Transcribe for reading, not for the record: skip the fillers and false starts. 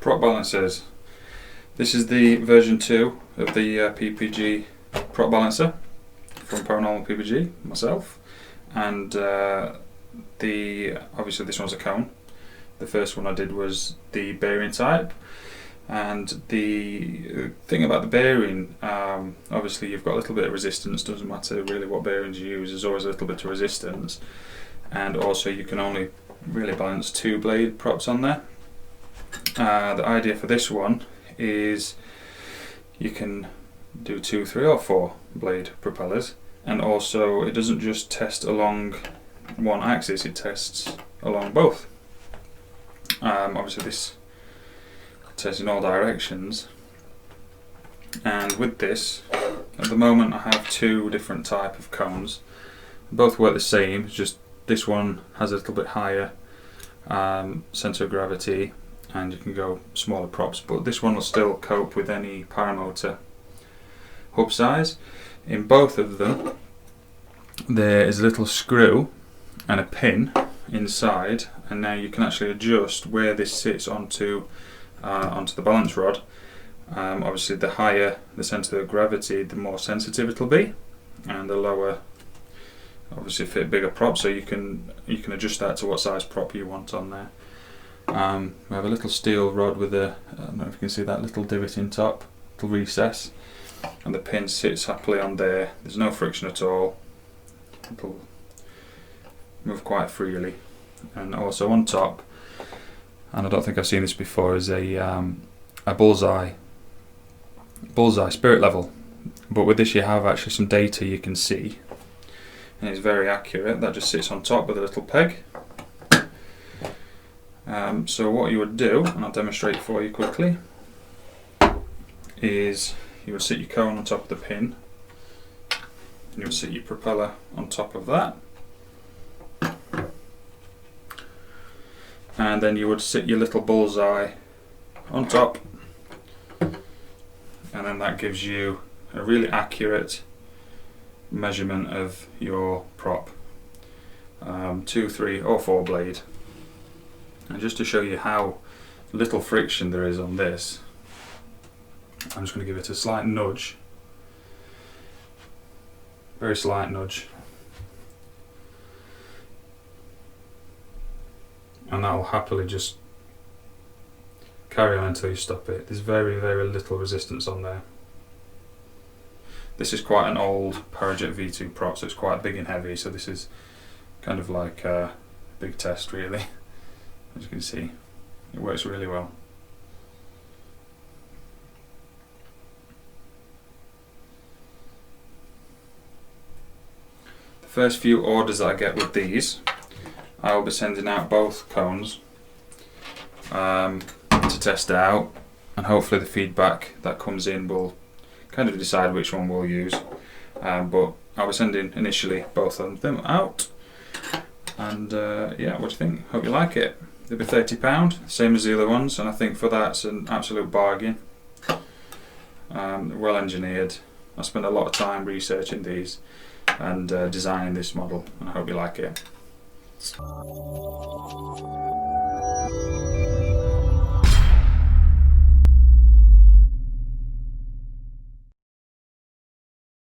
prop balancers. This is the version 2 of the PPG prop balancer from Para-Normal PPG, myself, and obviously this one's a cone. The first one I did was the bearing type, and the thing about the bearing, obviously you've got a little bit of resistance, doesn't matter really what bearings you use, there's always a little bit of resistance, and also you can only really balance 2 blade props on there. The idea for this one is you can do 2, 3 or 4 blade propellers, and also it doesn't just test along one axis, it tests along both. Obviously this tests in all directions, and with this at the moment I have 2 different type of cones. Both work the same, it's just this one has a little bit higher centre of gravity and you can go smaller props, but this one will still cope with any Paramotor hub size. In both of them there is a little screw and a pin inside, and now you can actually adjust where this sits onto the balance rod. Obviously the higher the centre of gravity, the more sensitive it'll be, and the lower obviously fit bigger props, so you can adjust that to what size prop you want on there. We have a little steel rod with I don't know if you can see that little divot in top, little recess, and the pin sits happily on there. There's no friction at all, it'll move quite freely. And also on top, and I don't think I've seen this before, is a bullseye spirit level, but with this you have actually some data you can see, and it's very accurate. That just sits on top with a little peg. So what you would do, and I'll demonstrate for you quickly, is you would sit your cone on top of the pin, and you would sit your propeller on top of that, and then you would sit your little bullseye on top, and then that gives you a really accurate measurement of your prop, 2, 3 or 4 blade. And just to show you how little friction there is on this, I'm just going to give it a slight nudge, very slight nudge, and that will happily just carry on until you stop it. There's very, very little resistance on there. This is quite an old Parajet V2 prop, so it's quite big and heavy, so this is kind of like a big test really. As you can see, it works really well. The first few orders that I get with these, I will be sending out both cones to test it out, and hopefully the feedback that comes in will kind of decide which one we'll use, but I'll be sending initially both of them out, and yeah, what do you think? Hope you like it. They'll be £30, same as the other ones, and I think for that it's an absolute bargain. Well engineered. I spent a lot of time researching these and designing this model, and I hope you like it.